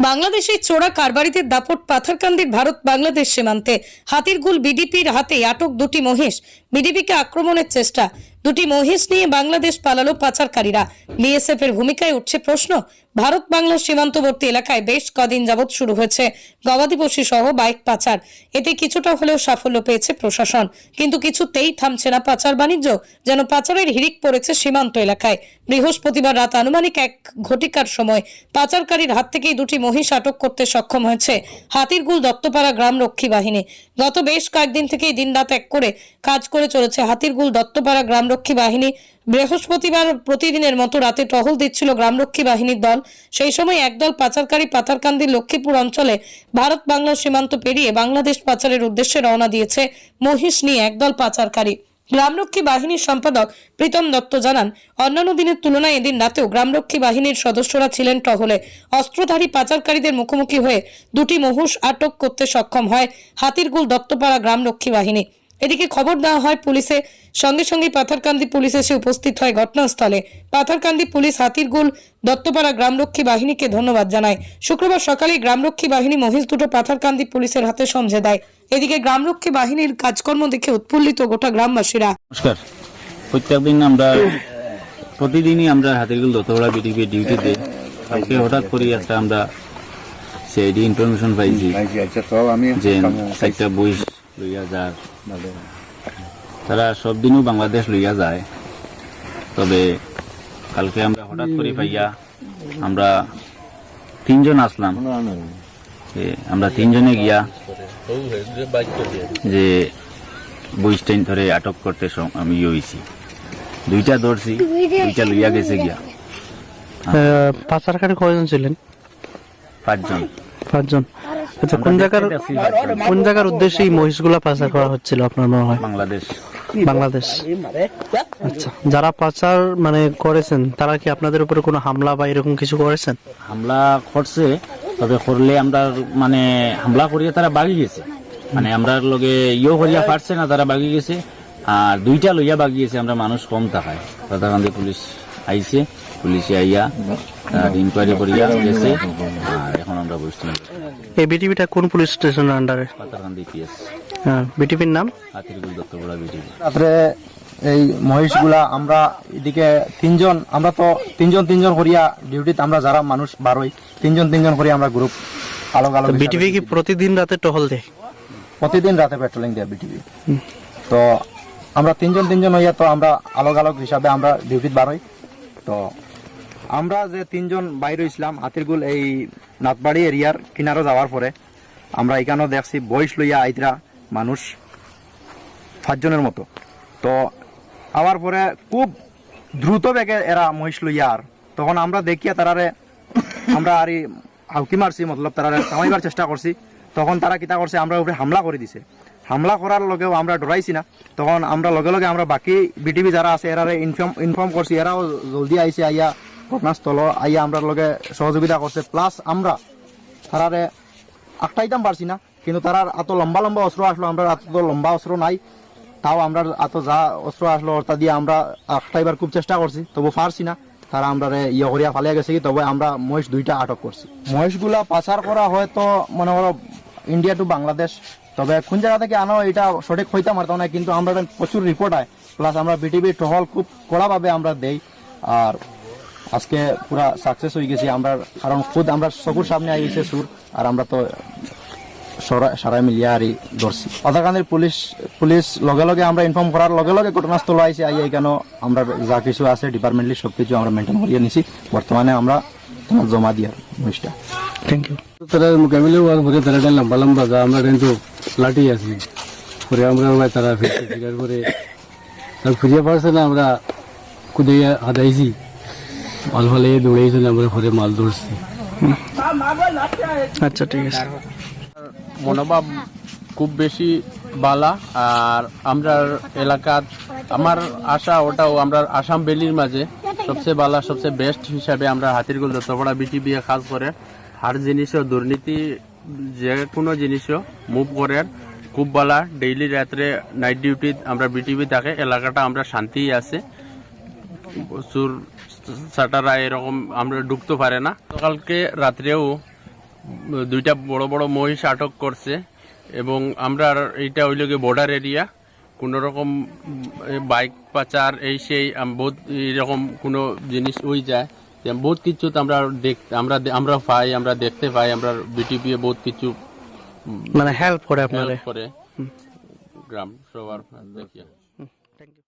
বাংলাদেশের চোরা কারবারিদের দাপট পাথারকান্দির ভারত বাংলাদেশ সীমান্তে হাতিরগুল বিডিপির হাতে আটক দুটি মহিষ। বিডিপিকে আক্রমণের চেষ্টা, দুটি মহিষ নিয়ে বাংলাদেশ পালালো পাচারকারীরা। বিএসএফ এর ভূমিকায় উঠছে প্রশ্ন। ভারত বাংলার সীমান্তবর্তী এলাকায় বেশ কদিন যাবৎ শুরু হয়েছে গবাদি পশু সহ বাইক পাচার। এতে কিছুটা হলেও সাফল্য পেয়েছে প্রশাসন, কিন্তু কিছুতেই থামছে না পাচার বাণিজ্য। যেন পাচারের হিড়িক পড়েছে সীমান্ত এলাকায়। বৃহস্পতিবার রাত আনুমানিক 1 ঘটিকার সময় পাচারকারীর হাত থেকেই দুটি মহিষ আটক করতে সক্ষম হয়েছে হাতিরগুল দত্তপাড়া গ্রাম রক্ষী বাহিনী। গত বেশ কয়েকদিন থেকেই দিনরাত এক করে কাজ করে চলেছে হাতিরগুল দত্তপাড়া গ্রাম রক্ষী বাহিনী। বৃহস্পতিবার প্রতিদিনের মতো রাতে টহল দিচ্ছিল গ্রামরক্ষী বাহিনীর দল। সেই সময় একদল পাচারকারী পাথারকান্দির লক্ষ্মীপুর অঞ্চলে ভারত বাংলার সীমান্ত পেরিয়ে বাংলাদেশ পাচারের উদ্দেশ্যে রওনা দিয়েছে মহিষ নিয়ে একদল পাচারকারী। গ্রামরক্ষী বাহিনীর সম্পাদক প্রীতম দত্ত জানান, অন্যান্য দিনের তুলনায় এদিন রাতেও গ্রামরক্ষী বাহিনীর সদস্যরা ছিলেন টহলে। অস্ত্রধারী পাচারকারীদের মুখোমুখি হয়ে দুটি মহিষ আটক করতে সক্ষম হয় হাতিরগুল দত্তপাড়া গ্রামরক্ষী বাহিনী। এদিকে খবর দেওয়া হয় পুলিশে, সঙ্গে সঙ্গে পাথারকান্দি পুলিশ এসে উপস্থিত হয় ঘটনাস্থলে। পাথারকান্দি পুলিশ হাতিরগুল দত্তপাড়া গ্রামরক্ষী বাহিনীকে ধন্যবাদ জানায়। শুক্রবার সকালে গ্রামরক্ষী বাহিনী মহিষ দুটো পাথারকান্দি পুলিশের হাতে সমঝে দেয়। এদিকে গ্রামরক্ষী বাহিনীর কাজকর্ম দেখে উৎফুল্লিত গোটা গ্রামবাসীরা। নমস্কার। প্রতিদিনই আমরা হাতিরগুল দত্তপাড়া বিডিপি ডিউটিতে, কালকে হঠাৎ করে একটা আমরা সিআইডি ইনফরমেশন পাইছি যে একটা বইস লইয়া যার, তারা সব দিনও বাংলাদেশ লইয়া যায়। তবে কালকে আমরা হঠাৎ করে পাইয়া আমরা 3 জন আসলাম। আমরা 3 জনে গিয়া যে বইস্টাইন ধরে আটক করতে আমি হয়েছি। 2টা ধরছি, 2টা লইয়া গেছে গিয়া। পাচারকারী কয়জন ছিলেন? 5 জন। 5 জন। আচ্ছা, কোন জায়গার উদ্দেশ্যে এই মহিষগুলা পাচার করা হচ্ছিল আপনার মনে হয়? বাংলাদেশ। আচ্ছা, যারা পাচার করেছেন তারা কি আপনাদের উপরে কোনো হামলা বা এরকম কিছু করেছেন? হামলা করছে, তবে করলে আমরা হামলা করিয়া তারা বাগি গেছে। আমরা লগে করিয়া পারছে না, তারা বাগি গেছে। আর 2টা লইয়া বাগি গেছে। আমরা মানুষ কম থাকায় পাথারকান্দি পুলিশ আইছে, পুলিশে আইয়া ইনকোয়ারি করিয়া গেছে। আর এখন আমরা বুঝতে এই বিটিভিটা কোন পুলিশ স্টেশনের আন্ডারে? পাথারকান্দি পিএস। বিটিভির নাম হাতিরগুল দত্তপাড়া বিটিভি। তারপরে এই মহিষগুলা আমরা এদিকে 3 জন, আমরা তো 3 জন করিয়া ডিউটিতে, আমরা যারা মানুষ 12 3 জন করিয়া আমরা গ্রুপ আলোক বিটিভি কি প্রতিদিন রাতে টহল দেয়? প্রতিদিন রাতে পেট্রোলিং দেয় বিটিভি। তো আমরা 3 জন হইয়া তো আমরা আলোক হিসাবে আমরা ডিউটিতে 12। তো আমরা যে 3 জন বাইরে হইছিলাম হাতিরগুল এই নাথবাড়ি এরিয়ার কিনারে যাওয়ার পরে আমরা এখানেও দেখছি বয়স লইয়া আইতরা মানুষ 5 জনের মতো। তো আবার পরে খুব দ্রুত বেগে এরা মহিষ লইয়া, আর তখন আমরা দেখিয়া তারারে আমরা আর হাউকি মারছি, মতলব তারারে থামাইবার চেষ্টা করছি। তখন তারা কিতা করছে, আমরা উপরে হামলা করে দিছে। হামলা করার লগেও আমরা ডরাইছি না। তখন আমরা লগে আমরা বাকি বিটিভি যারা আছে এরারে ইনফর্ম করছি। এরাও জলদি আইছে, আইয়া ঘটনাস্থল আইয়া আমরা লগে সহযোগিতা করছে। প্লাস আমরা তারারে আটটাইতাম পারছি না, কিন্তু তারার এত লম্বা অস্ত্র আসলো, আমরা এত লম্বা অস্ত্র নাই, তাও আমরা এত যা অস্ত্র আসলো ওটা দিয়ে আমরা আটটাইবার খুব চেষ্টা করছি, তবু পারছি না। তারা আমরা করিয়া ফালিয়া গেছে কি, তবে আমরা মহিষ 2টা আটক করছি। মহিষগুলা পাচার করা হয়তো মনে করো ইন্ডিয়া টু বাংলাদেশ, তবে কোন জায়গা থেকে আনো এটা সঠিক হইতে পারতাম না, কিন্তু আমরা প্রচুর রিপোর্ট হয়। প্লাস আমরা বিটিভি টহল খুব কড়াভাবে আমরা দেই। আর আজকে পুরা সাকসেস হয়ে গেছি আমরা, কারণ খুদ আমরা চকুর সামনে আইছে সুর, আর আমরা তো সারাই মিলিয়া আর ধরছি। পাথারকান্দির পুলিশ লগে আমরা ইনফর্ম করার লগে ঘটনাস্থল আইসে, আইয়া এখানে আমরা যা কিছু আছে ডিপার্টমেন্টলি সবকিছু আমরা মেনটেন করিয়ে নিছি। বর্তমানে আমরা জমা দিয়ার জিনিসটা। Thank you. তারা মোকাবিলা হওয়ার পরে তারা লম্বা যা আমরা কিন্তু লাঠি আছি পরে আমরা তারা ফিরার পরে ফিরিয়ে পারছে না, আমরা কুদাইয়া হাতাইছি, মাল ফালে দৌড়াইছি, আমরা পরে মাল ধরছি। আচ্ছা, ঠিক আছে। মনোভাব খুব বেশি বালা। আর আমরা এলাকাত আমার আশা ওটাও আমরা আসাম ভ্যালির মাঝে সবচেয়ে বালা, সবচেয়ে বেস্ট হিসাবে আমরা হাতিরগুল দত্তপাড়া বিটিভি কাজ করে। হার জিনিসও দুর্নীতি যে কোনো জিনিসও মুভ করে খুব বালা। ডেইলি রাত্রে নাইট ডিউটি আমরা বিটিভি থাকে, এলাকাটা আমরা শান্তি আছে, প্রচুর সাটারা এরকম আমরা ঢুকতে পারে না। কালকে রাত্রেও দুইটা বড় বড় মহিষ আটক করছে এবং আমরা এইটা হইল গিয়ে বর্ডার এরিয়া, কোনো রকম বাইক পাচার এই সেই বহুত এরকম কোনো জিনিস হয়ে যায়, বহুত কিছু তো আমরা পাই, আমরা দেখতে পাই, আমরা বিটিপি বহুত কিছু মানে হেল্প করে আপনারা? হেল্প করে গ্রাম সবার দেখিয়া।